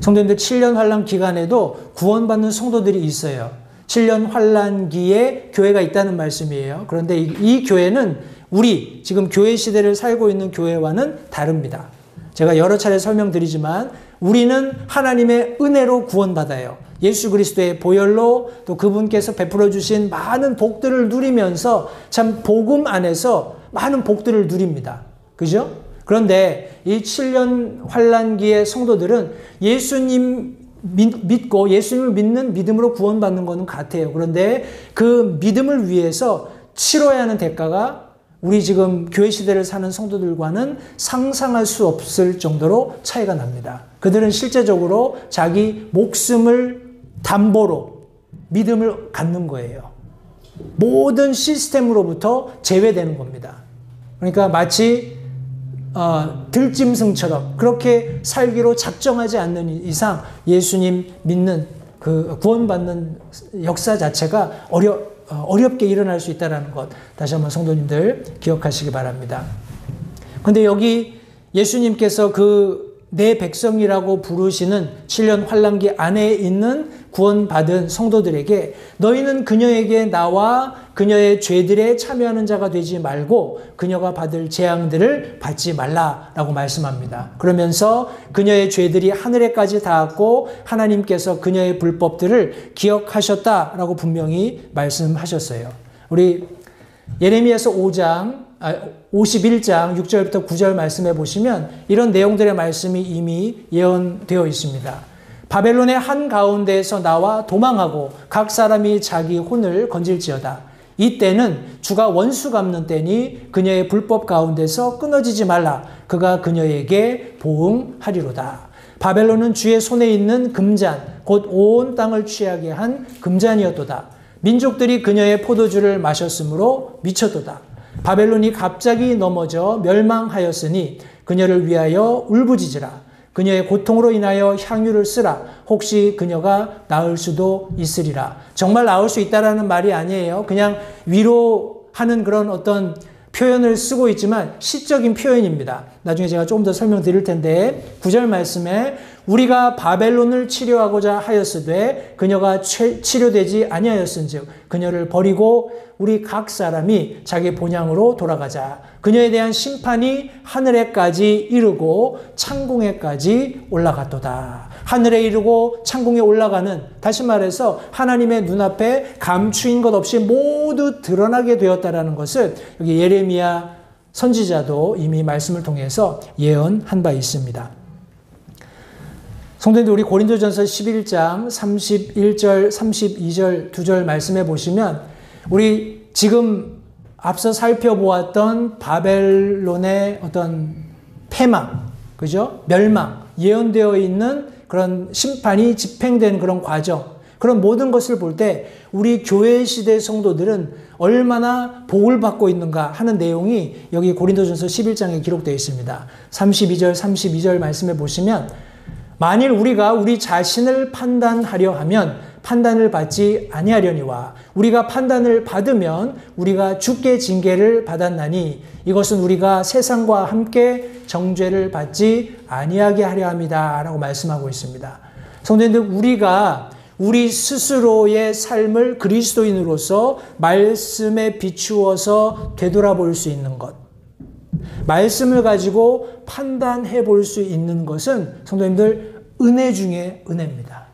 성도님들 7년 환란 기간에도 구원받는 성도들이 있어요. 7년 환란기에 교회가 있다는 말씀이에요. 그런데 이 교회는 우리 지금 교회 시대를 살고 있는 교회와는 다릅니다. 제가 여러 차례 설명드리지만 우리는 하나님의 은혜로 구원받아요. 예수 그리스도의 보혈로 또 그분께서 베풀어 주신 많은 복들을 누리면서 참 복음 안에서 많은 복들을 누립니다. 그죠? 그런데 이 7년 환란기의 성도들은 예수님 믿고 예수님을 믿는 믿음으로 구원받는 것은 같아요. 그런데 그 믿음을 위해서 치러야 하는 대가가 우리 지금 교회 시대를 사는 성도들과는 상상할 수 없을 정도로 차이가 납니다. 그들은 실제적으로 자기 목숨을 담보로 믿음을 갖는 거예요. 모든 시스템으로부터 제외되는 겁니다. 그러니까 마치 들짐승처럼 그렇게 살기로 작정하지 않는 이상 예수님 믿는 그 구원받는 역사 자체가 어렵게 일어날 수 있다는 것 다시 한번 성도님들 기억하시기 바랍니다. 그런데 여기 예수님께서 내 백성이라고 부르시는 7년 환난기 안에 있는 구원받은 성도들에게 너희는 그녀에게 나와 그녀의 죄들에 참여하는 자가 되지 말고 그녀가 받을 재앙들을 받지 말라라고 말씀합니다. 그러면서 그녀의 죄들이 하늘에까지 닿았고 하나님께서 그녀의 불법들을 기억하셨다라고 분명히 말씀하셨어요. 우리 예레미야서 51장 6절부터 9절 말씀해 보시면 이런 내용들의 말씀이 이미 예언되어 있습니다. 바벨론의 한가운데에서 나와 도망하고 각 사람이 자기 혼을 건질지어다. 이때는 주가 원수 갚는 때니 그녀의 불법 가운데서 끊어지지 말라. 그가 그녀에게 보응하리로다. 바벨론은 주의 손에 있는 금잔 곧 온 땅을 취하게 한 금잔이었도다. 민족들이 그녀의 포도주를 마셨으므로 미쳤도다. 바벨론이 갑자기 넘어져 멸망하였으니 그녀를 위하여 울부짖으라. 그녀의 고통으로 인하여 향유를 쓰라. 혹시 그녀가 나을 수도 있으리라. 정말 나을 수 있다라는 말이 아니에요. 그냥 위로하는 그런 어떤 표현을 쓰고 있지만 시적인 표현입니다. 나중에 제가 조금 더 설명드릴 텐데 9절 말씀에 우리가 바벨론을 치료하고자 하였으되 그녀가 치료되지 아니하였은즉 그녀를 버리고 우리 각 사람이 자기 본향으로 돌아가자. 그녀에 대한 심판이 하늘에까지 이르고 창공에까지 올라갔도다. 하늘에 이르고 창공에 올라가는, 다시 말해서 하나님의 눈앞에 감추인 것 없이 모두 드러나게 되었다라는 것을 여기 예레미야 선지자도 이미 말씀을 통해서 예언한 바 있습니다. 성도님들, 우리 고린도전서 11장 31절 32절 2절 말씀해 보시면 우리 지금 앞서 살펴보았던 바벨론의 어떤 패망, 그죠? 멸망, 예언되어 있는 그런 심판이 집행된 그런 과정, 그런 모든 것을 볼 때 우리 교회 시대 성도들은 얼마나 복을 받고 있는가 하는 내용이 여기 고린도전서 11장에 기록되어 있습니다. 32절 말씀해 보시면 만일 우리가 우리 자신을 판단하려 하면 판단을 받지 아니하려니와 우리가 판단을 받으면 우리가 주께 징계를 받았나니 이것은 우리가 세상과 함께 정죄를 받지 아니하게 하려 함이다 라고 말씀하고 있습니다. 성도님들, 우리가 우리 스스로의 삶을 그리스도인으로서 말씀에 비추어서 되돌아볼 수 있는 것, 말씀을 가지고 판단해 볼 수 있는 것은 성도님들 은혜 중에 은혜입니다.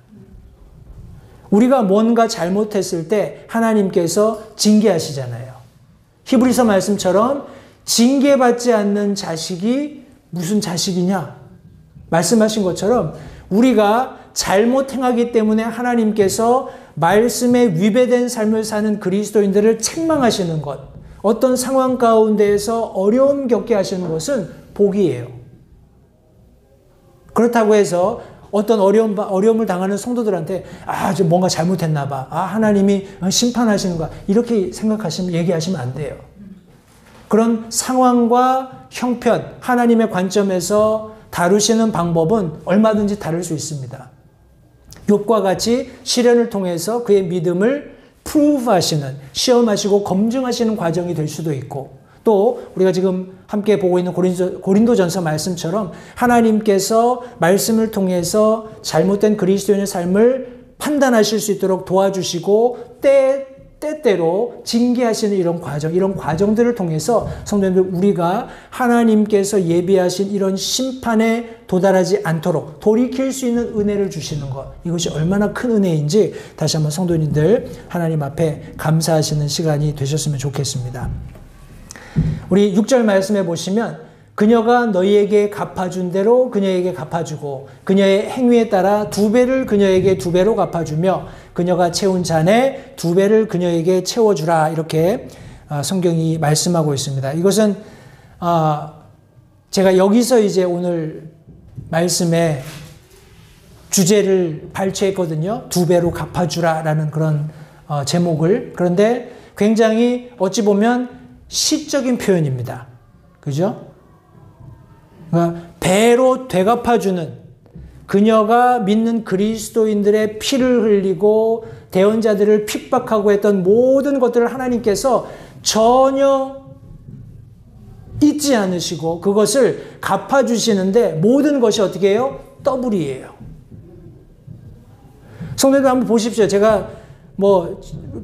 우리가 뭔가 잘못했을 때 하나님께서 징계하시잖아요. 히브리서 말씀처럼 징계받지 않는 자식이 무슨 자식이냐? 말씀하신 것처럼 우리가 잘못 행하기 때문에 하나님께서 말씀에 위배된 삶을 사는 그리스도인들을 책망하시는 것, 어떤 상황 가운데에서 어려움 겪게 하시는 것은 복이에요. 그렇다고 해서 어떤 어려움을 당하는 성도들한테 저 뭔가 잘못했나 봐. 하나님이 심판하시는 거야. 이렇게 얘기하시면 안 돼요. 그런 상황과 형편, 하나님의 관점에서 다루시는 방법은 얼마든지 다를 수 있습니다. 욥과 같이 시련을 통해서 그의 믿음을 프루브하시는, 시험하시고 검증하시는 과정이 될 수도 있고, 또 우리가 지금 함께 보고 있는 고린도전서 말씀처럼 하나님께서 말씀을 통해서 잘못된 그리스도인의 삶을 판단하실 수 있도록 도와주시고 때때로 징계하시는 이런 과정들을 통해서 성도님들, 우리가 하나님께서 예비하신 이런 심판에 도달하지 않도록 돌이킬 수 있는 은혜를 주시는 것, 이것이 얼마나 큰 은혜인지 다시 한번 성도님들 하나님 앞에 감사하시는 시간이 되셨으면 좋겠습니다. 우리 6절 말씀해 보시면 그녀가 너희에게 갚아준 대로 그녀에게 갚아주고 그녀의 행위에 따라 2배를 그녀에게 2배로 갚아주며 그녀가 채운 잔에 2배를 그녀에게 채워주라, 이렇게 성경이 말씀하고 있습니다. 이것은 제가 여기서 이제 오늘 말씀의 주제를 발췌했거든요. 2배로 갚아주라라는 그런 제목을. 그런데 굉장히 어찌 보면 시적인 표현입니다. 그죠? 그러니까 배로 되갚아주는, 그녀가 믿는 그리스도인들의 피를 흘리고 대언자들을 핍박하고 했던 모든 것들을 하나님께서 전혀 잊지 않으시고 그것을 갚아주시는데 모든 것이 어떻게 해요? 더블이에요. 성도들 한번 보십시오. 제가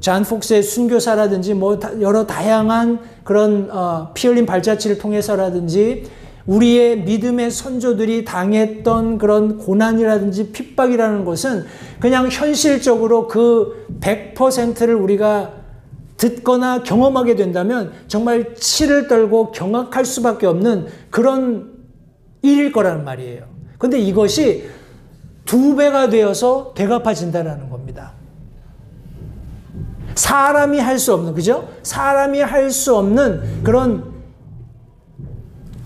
잔 폭스의 순교사라든지 여러 다양한 그런 피 흘린 발자취를 통해서라든지 우리의 믿음의 선조들이 당했던 그런 고난이라든지 핍박이라는 것은 그냥 현실적으로 그 100%를 우리가 듣거나 경험하게 된다면 정말 치를 떨고 경악할 수밖에 없는 그런 일일 거라는 말이에요. 그런데 이것이 2배가 되어서 되갚아진다는 겁니다. 사람이 할 수 없는, 그죠? 사람이 할 수 없는 그런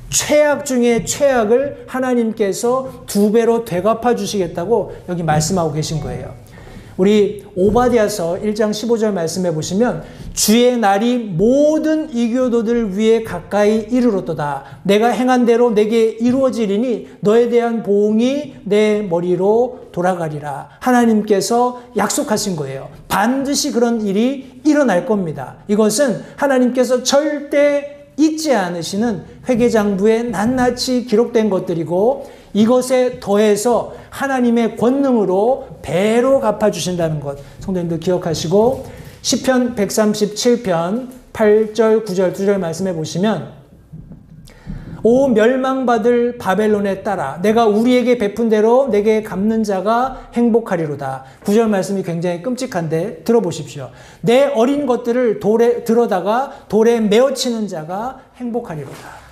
최악 중에 최악을 하나님께서 2배로 되갚아 주시겠다고 여기 말씀하고 계신 거예요. 우리 오바댜서 1장 15절 말씀해 보시면 주의 날이 모든 이교도들 위에 가까이 이르렀도다. 내가 행한 대로 내게 이루어지리니 너에 대한 보응이 내 머리로 돌아가리라. 하나님께서 약속하신 거예요. 반드시 그런 일이 일어날 겁니다. 이것은 하나님께서 절대 잊지 않으시는 회개장부에 낱낱이 기록된 것들이고 이것에 더해서 하나님의 권능으로 배로 갚아주신다는 것 성도님들 기억하시고 시편 137편 8절 9절 2절 말씀해 보시면 오 멸망받을 바벨론에 따라 내가 우리에게 베푼 대로 내게 갚는 자가 행복하리로다. 9절 말씀이 굉장히 끔찍한데 들어보십시오. 내 어린 것들을 돌에 들어다가 돌에 메어치는 자가 행복하리로다.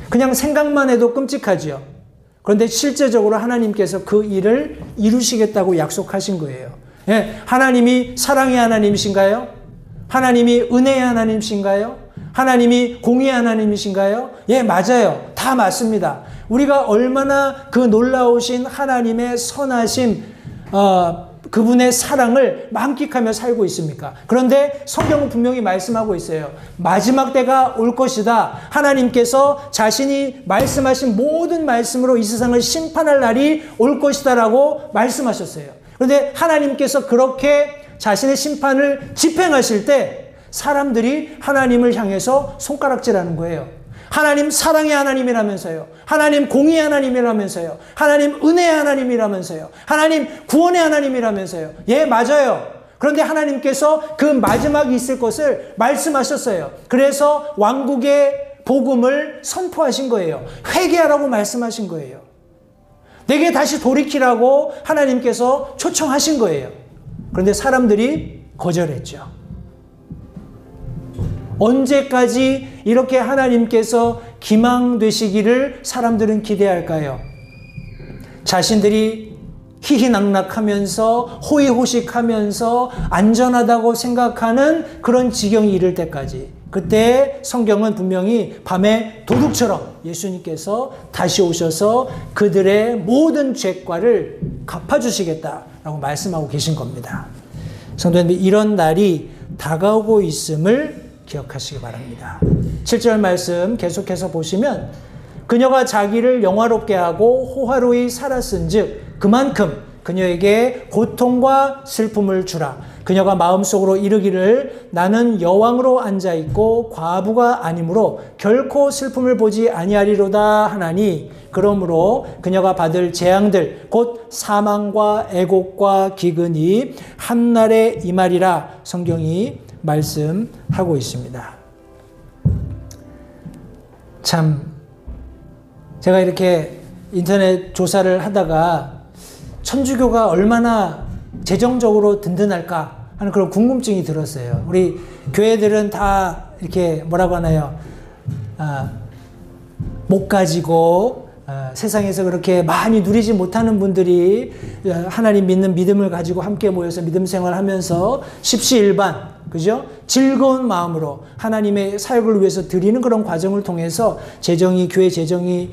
그냥 생각만 해도 끔찍하지요. 그런데 실제적으로 하나님께서 그 일을 이루시겠다고 약속하신 거예요. 예, 하나님이 사랑의 하나님이신가요? 하나님이 은혜의 하나님이신가요? 하나님이 공의의 하나님이신가요? 예, 맞아요. 다 맞습니다. 우리가 얼마나 그 놀라우신 하나님의 선하심, 그분의 사랑을 만끽하며 살고 있습니까? 그런데 성경은 분명히 말씀하고 있어요. 마지막 때가 올 것이다. 하나님께서 자신이 말씀하신 모든 말씀으로 이 세상을 심판할 날이 올 것이다 라고 말씀하셨어요. 그런데 하나님께서 그렇게 자신의 심판을 집행하실 때 사람들이 하나님을 향해서 손가락질하는 거예요. 하나님 사랑의 하나님이라면서요. 하나님 공의의 하나님이라면서요. 하나님 은혜의 하나님이라면서요. 하나님 구원의 하나님이라면서요. 예, 맞아요. 그런데 하나님께서 그 마지막이 있을 것을 말씀하셨어요. 그래서 왕국의 복음을 선포하신 거예요. 회개하라고 말씀하신 거예요. 내게 다시 돌이키라고 하나님께서 초청하신 거예요. 그런데 사람들이 거절했죠. 언제까지 이렇게 하나님께서 기망되시기를 사람들은 기대할까요? 자신들이 희희낙낙하면서 호의호식하면서 안전하다고 생각하는 그런 지경이 이를 때까지. 그때 성경은 분명히 밤에 도둑처럼 예수님께서 다시 오셔서 그들의 모든 죄과를 갚아주시겠다라고 말씀하고 계신 겁니다. 성도님들, 이런 날이 다가오고 있음을 기억하시기 바랍니다. 7절 말씀 계속해서 보시면 그녀가 자기를 영화롭게 하고 호화로이 살았은즉 그만큼 그녀에게 고통과 슬픔을 주라. 그녀가 마음속으로 이르기를 나는 여왕으로 앉아있고 과부가 아니므로 결코 슬픔을 보지 아니하리로다 하나니 그러므로 그녀가 받을 재앙들 곧 사망과 애곡과 기근이 한날에 임하리라 성경이 말씀하고 있습니다. 참 제가 이렇게 인터넷 조사를 하다가 천주교가 얼마나 재정적으로 든든할까 하는 그런 궁금증이 들었어요. 우리 교회들은 다 이렇게 뭐라고 하나요? 못 가지고 세상에서 그렇게 많이 누리지 못하는 분들이 하나님 믿는 믿음을 가지고 함께 모여서 믿음 생활하면서 십시일반 그죠? 즐거운 마음으로 하나님의 사역을 위해서 드리는 그런 과정을 통해서 교회 재정이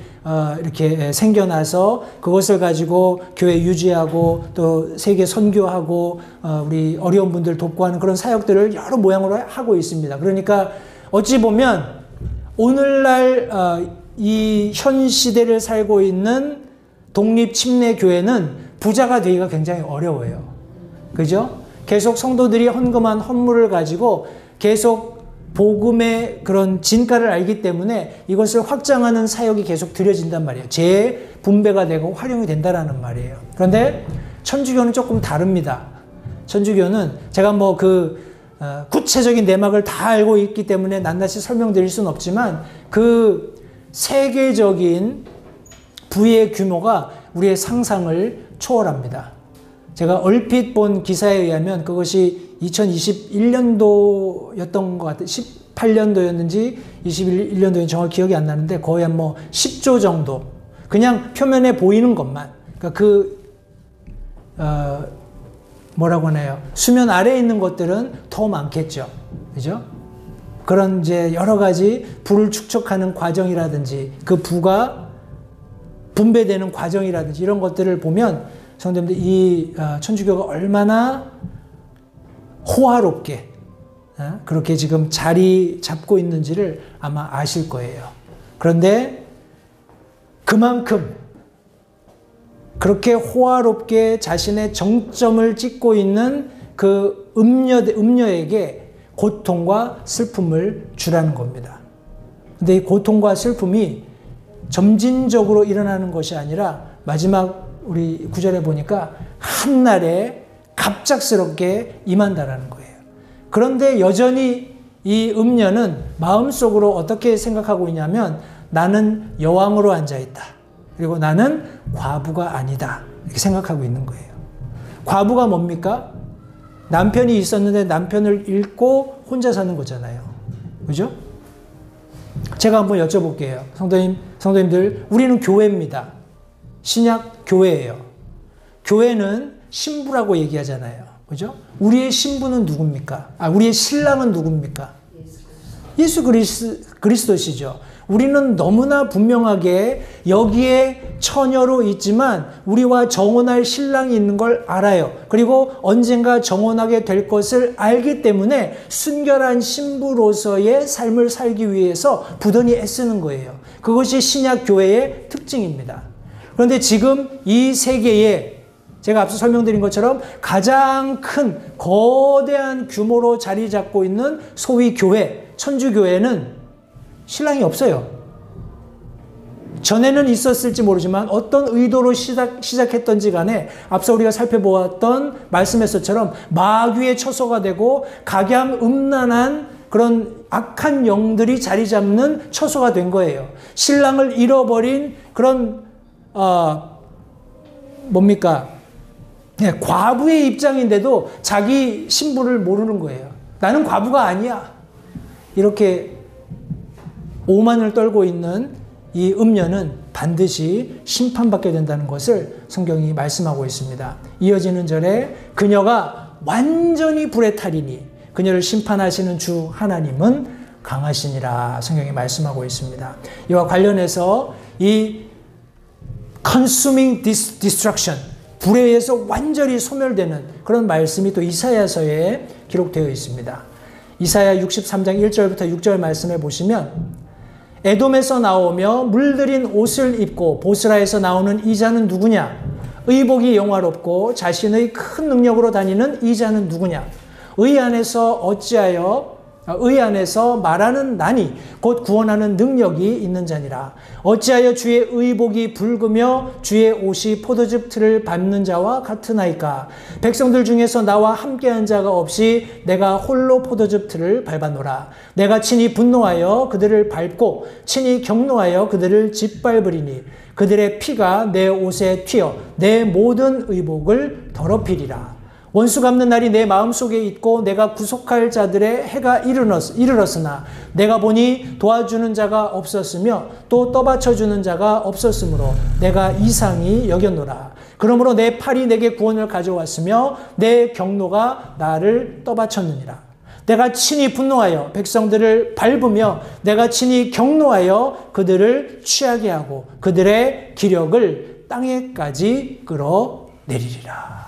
이렇게 생겨나서 그것을 가지고 교회 유지하고 또 세계 선교하고 우리 어려운 분들 돕고 하는 그런 사역들을 여러 모양으로 하고 있습니다. 그러니까 어찌 보면 오늘날 이 현 시대를 살고 있는 독립 침례 교회는 부자가 되기가 굉장히 어려워요. 그죠? 계속 성도들이 헌금한 헌물을 가지고 계속 복음의 그런 진가를 알기 때문에 이것을 확장하는 사역이 계속 드려진단 말이에요. 재분배가 되고 활용이 된다라는 말이에요. 그런데 천주교는 조금 다릅니다. 천주교는 제가 뭐 구체적인 내막을 다 알고 있기 때문에 낱낱이 설명드릴 수는 없지만 그 세계적인 부의 규모가 우리의 상상을 초월합니다. 제가 얼핏 본 기사에 의하면 그것이 2021년도였던 것 같아요. 18년도였는지 21년도였는지 정확히 기억이 안 나는데 거의 한 뭐 10조 정도. 그냥 표면에 보이는 것만. 그러니까 뭐라고 하나요? 수면 아래에 있는 것들은 더 많겠죠. 그죠? 그런 이제 여러 가지 부를 축적하는 과정이라든지 그 부가 분배되는 과정이라든지 이런 것들을 보면 성도님들 이 천주교가 얼마나 호화롭게 그렇게 지금 자리 잡고 있는지를 아마 아실 거예요. 그런데 그만큼 그렇게 호화롭게 자신의 정점을 찍고 있는 그 음녀에게 고통과 슬픔을 주라는 겁니다. 근데 이 고통과 슬픔이 점진적으로 일어나는 것이 아니라 마지막 우리 구절에 보니까 한날에 갑작스럽게 임한다라는 거예요. 그런데 여전히 이 음녀는 마음속으로 어떻게 생각하고 있냐면 나는 여왕으로 앉아있다. 그리고 나는 과부가 아니다. 이렇게 생각하고 있는 거예요. 과부가 뭡니까? 남편이 있었는데 남편을 잃고 혼자 사는 거잖아요. 그죠? 제가 한번 여쭤볼게요. 성도님들, 우리는 교회입니다. 신약 교회예요. 교회는 신부라고 얘기하잖아요. 그죠? 우리의 신부는 누굽니까? 우리의 신랑은 누굽니까? 예수 그리스도시죠. 우리는 너무나 분명하게 여기에 처녀로 있지만 우리와 정혼할 신랑이 있는 걸 알아요. 그리고 언젠가 정혼하게 될 것을 알기 때문에 순결한 신부로서의 삶을 살기 위해서 부단히 애쓰는 거예요. 그것이 신약 교회의 특징입니다. 그런데 지금 이 세계에 제가 앞서 설명드린 것처럼 가장 큰 거대한 규모로 자리 잡고 있는 소위 교회, 천주교회는 신랑이 없어요. 전에는 있었을지 모르지만 어떤 의도로 시작했던지 간에 앞서 우리가 살펴보았던 말씀에서처럼 마귀의 처소가 되고 각양음란한 그런 악한 영들이 자리 잡는 처소가 된 거예요. 신랑을 잃어버린 그런 과부의 입장인데도 자기 신부를 모르는 거예요. 나는 과부가 아니야. 이렇게 오만을 떨고 있는 이 음녀는 반드시 심판받게 된다는 것을 성경이 말씀하고 있습니다. 이어지는 절에 그녀가 완전히 불에 타리니 그녀를 심판하시는 주 하나님은 강하시니라 성경이 말씀하고 있습니다. 이와 관련해서 이 consuming destruction, 불에 의해서 완전히 소멸되는 그런 말씀이 또 이사야서에 기록되어 있습니다. 이사야 63장 1절부터 6절 말씀을 보시면 에돔에서 나오며 물들인 옷을 입고 보스라에서 나오는 이자는 누구냐? 의복이 영화롭고 자신의 큰 능력으로 다니는 이자는 누구냐? 의 안에서 말하는 나니 곧 구원하는 능력이 있는 자니라. 어찌하여 주의 의복이 붉으며 주의 옷이 포도즙 틀을 밟는 자와 같으나이까? 백성들 중에서 나와 함께한 자가 없이 내가 홀로 포도즙 틀을 밟아노라. 내가 친히 분노하여 그들을 밟고 친히 경노하여 그들을 짓밟으리니 그들의 피가 내 옷에 튀어 내 모든 의복을 더럽히리라. 원수 갚는 날이 내 마음속에 있고 내가 구속할 자들의 해가 이르렀으나 내가 보니 도와주는 자가 없었으며 또 떠받쳐주는 자가 없었으므로 내가 이상히 여겼노라. 그러므로 내 팔이 내게 구원을 가져왔으며 내 경노가 나를 떠받쳤느니라. 내가 친히 분노하여 백성들을 밟으며 내가 친히 경노하여 그들을 취하게 하고 그들의 기력을 땅에까지 끌어내리리라.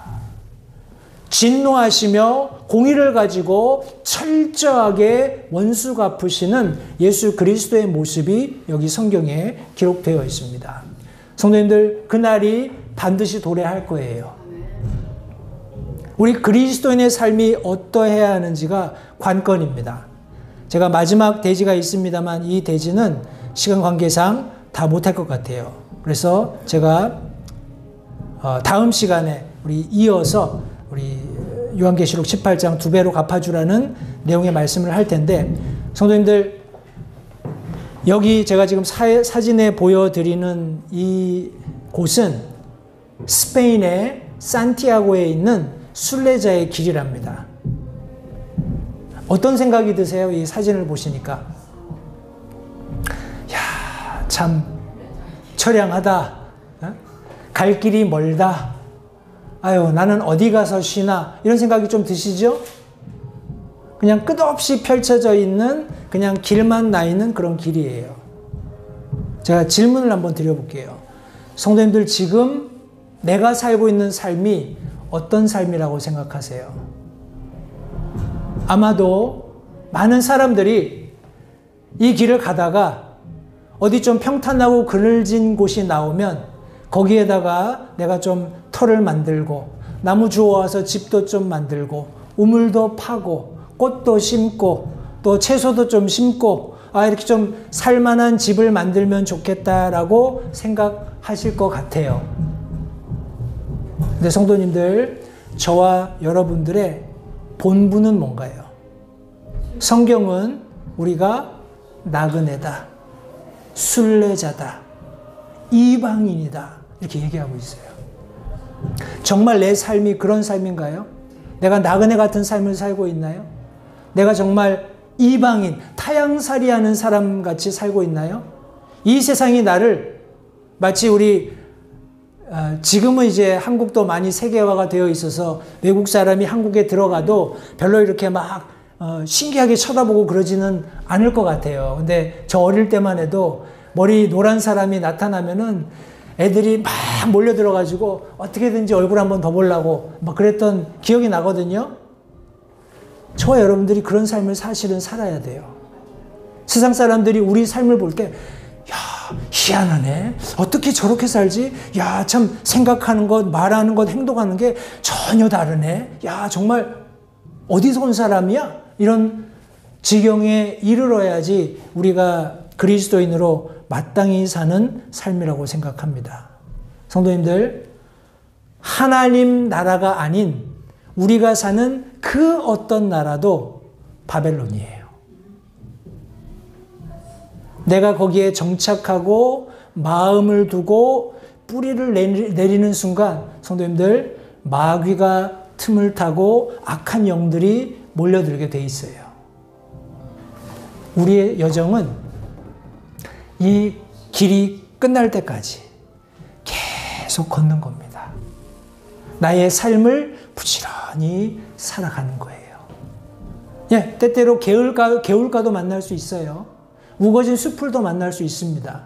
진노하시며 공의를 가지고 철저하게 원수 갚으시는 예수 그리스도의 모습이 여기 성경에 기록되어 있습니다. 성도님들, 그날이 반드시 도래할 거예요. 우리 그리스도인의 삶이 어떠해야 하는지가 관건입니다. 제가 마지막 대지가 있습니다만 이 대지는 시간 관계상 다 못할 것 같아요. 그래서 제가 다음 시간에 우리 이어서 우리 요한계시록 18장 2배로 갚아주라는 내용의 말씀을 할 텐데, 성도님들, 여기 제가 지금 사진에 보여드리는 이 곳은 스페인의 산티아고에 있는 순례자의 길이랍니다. 어떤 생각이 드세요? 이 사진을 보시니까. 야, 참 처량하다. 갈 길이 멀다. 아유, 나는 어디 가서 쉬나. 이런 생각이 좀 드시죠? 그냥 끝없이 펼쳐져 있는 그냥 길만 나 있는 그런 길이에요. 제가 질문을 한번 드려볼게요. 성도님들, 지금 내가 살고 있는 삶이 어떤 삶이라고 생각하세요? 아마도 많은 사람들이 이 길을 가다가 어디 좀 평탄하고 그늘진 곳이 나오면 거기에다가 내가 좀 터를 만들고 나무 주워와서 집도 좀 만들고 우물도 파고 꽃도 심고 또 채소도 좀 심고 이렇게 좀 살만한 집을 만들면 좋겠다라고 생각하실 것 같아요. 근데 성도님들, 저와 여러분들의 본분은 뭔가요? 성경은 우리가 나그네다, 순례자다, 이방인이다 이렇게 얘기하고 있어요. 정말 내 삶이 그런 삶인가요? 내가 나그네 같은 삶을 살고 있나요? 내가 정말 이방인, 타향살이하는 사람같이 살고 있나요? 이 세상이 나를 마치 우리 지금은 이제 한국도 많이 세계화가 되어 있어서 외국 사람이 한국에 들어가도 별로 이렇게 막 신기하게 쳐다보고 그러지는 않을 것 같아요. 근데 저 어릴 때만 해도 머리 노란 사람이 나타나면은 애들이 막 몰려들어가지고 어떻게든지 얼굴 한번 더 보려고 막 그랬던 기억이 나거든요. 저와 여러분들이 그런 삶을 사실은 살아야 돼요. 세상 사람들이 우리 삶을 볼 때, 야, 희한하네. 어떻게 저렇게 살지? 야, 참 생각하는 것, 말하는 것, 행동하는 게 전혀 다르네. 야, 정말 어디서 온 사람이야? 이런 지경에 이르러야지 우리가 그리스도인으로 마땅히 사는 삶이라고 생각합니다. 성도님들, 하나님 나라가 아닌 우리가 사는 그 어떤 나라도 바벨론이에요. 내가 거기에 정착하고 마음을 두고 뿌리를 내리는 순간, 성도님들, 마귀가 틈을 타고 악한 영들이 몰려들게 돼 있어요. 우리의 여정은 이 길이 끝날 때까지 계속 걷는 겁니다. 나의 삶을 부지런히 살아가는 거예요. 예, 때때로 개울가도 만날 수 있어요. 우거진 숲을도 만날 수 있습니다.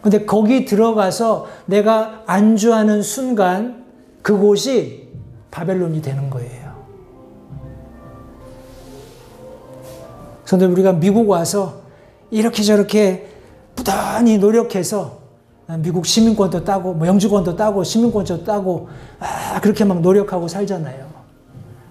근데 거기 들어가서 내가 안주하는 순간 그곳이 바벨론이 되는 거예요. 그런데 우리가 미국 와서 이렇게 저렇게 부단히 노력해서 미국 시민권도 따고 뭐 영주권도 따고 시민권도 따고 그렇게 막 노력하고 살잖아요.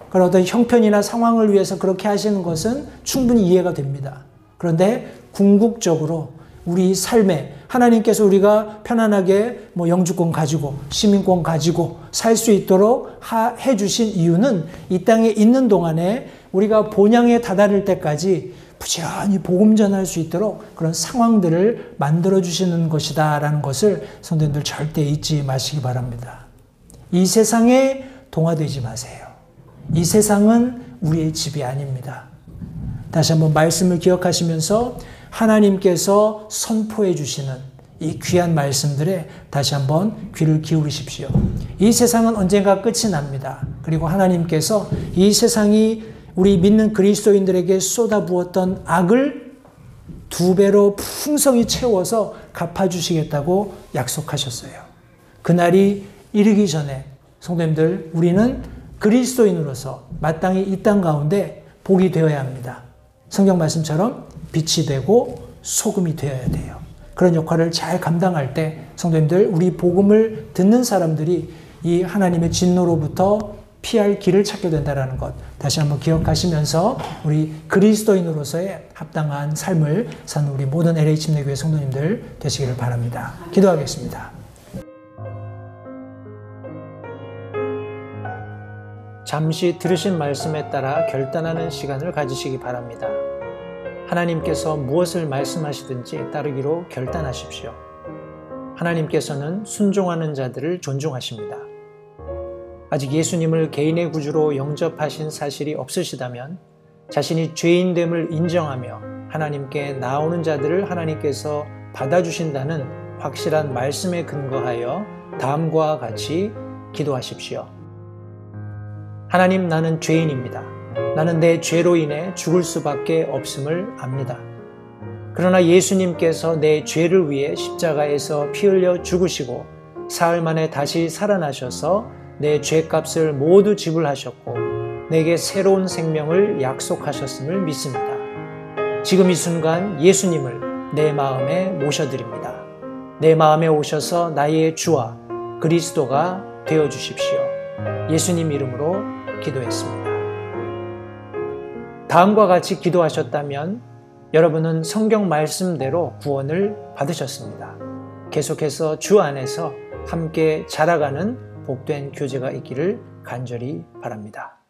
그런 어떤 형편이나 상황을 위해서 그렇게 하시는 것은 충분히 이해가 됩니다. 그런데 궁극적으로 우리 삶에 하나님께서 우리가 편안하게 뭐 영주권 가지고 시민권 가지고 살 수 있도록 해주신 이유는 이 땅에 있는 동안에 우리가 본향에 다다를 때까지 부지런히 복음 전할 수 있도록 그런 상황들을 만들어 주시는 것이다 라는 것을 성도님들 절대 잊지 마시기 바랍니다. 이 세상에 동화되지 마세요. 이 세상은 우리의 집이 아닙니다. 다시 한번 말씀을 기억하시면서 하나님께서 선포해 주시는 이 귀한 말씀들에 다시 한번 귀를 기울이십시오. 이 세상은 언젠가 끝이 납니다. 그리고 하나님께서 이 세상이 우리 믿는 그리스도인들에게 쏟아부었던 악을 2배로 풍성히 채워서 갚아주시겠다고 약속하셨어요. 그날이 이르기 전에 성도님들, 우리는 그리스도인으로서 마땅히 이 땅 가운데 복이 되어야 합니다. 성경 말씀처럼 빛이 되고 소금이 되어야 돼요. 그런 역할을 잘 감당할 때 성도님들, 우리 복음을 듣는 사람들이 이 하나님의 진노로부터 피할 길을 찾게 된다는 것 다시 한번 기억하시면서 우리 그리스도인으로서의 합당한 삶을 사는 우리 모든 LA 침례교회 성도님들 되시기를 바랍니다. 기도하겠습니다. 잠시 들으신 말씀에 따라 결단하는 시간을 가지시기 바랍니다. 하나님께서 무엇을 말씀하시든지 따르기로 결단하십시오. 하나님께서는 순종하는 자들을 존중하십니다. 아직 예수님을 개인의 구주로 영접하신 사실이 없으시다면 자신이 죄인됨을 인정하며 하나님께 나오는 자들을 하나님께서 받아주신다는 확실한 말씀에 근거하여 다음과 같이 기도하십시오. 하나님, 나는 죄인입니다. 나는 내 죄로 인해 죽을 수밖에 없음을 압니다. 그러나 예수님께서 내 죄를 위해 십자가에서 피 흘려 죽으시고 사흘 만에 다시 살아나셔서 내 죄값을 모두 지불하셨고 내게 새로운 생명을 약속하셨음을 믿습니다. 지금 이 순간 예수님을 내 마음에 모셔드립니다. 내 마음에 오셔서 나의 주와 그리스도가 되어주십시오. 예수님 이름으로 기도했습니다. 다음과 같이 기도하셨다면 여러분은 성경 말씀대로 구원을 받으셨습니다. 계속해서 주 안에서 함께 자라가는 복된 교제가 있기를 간절히 바랍니다.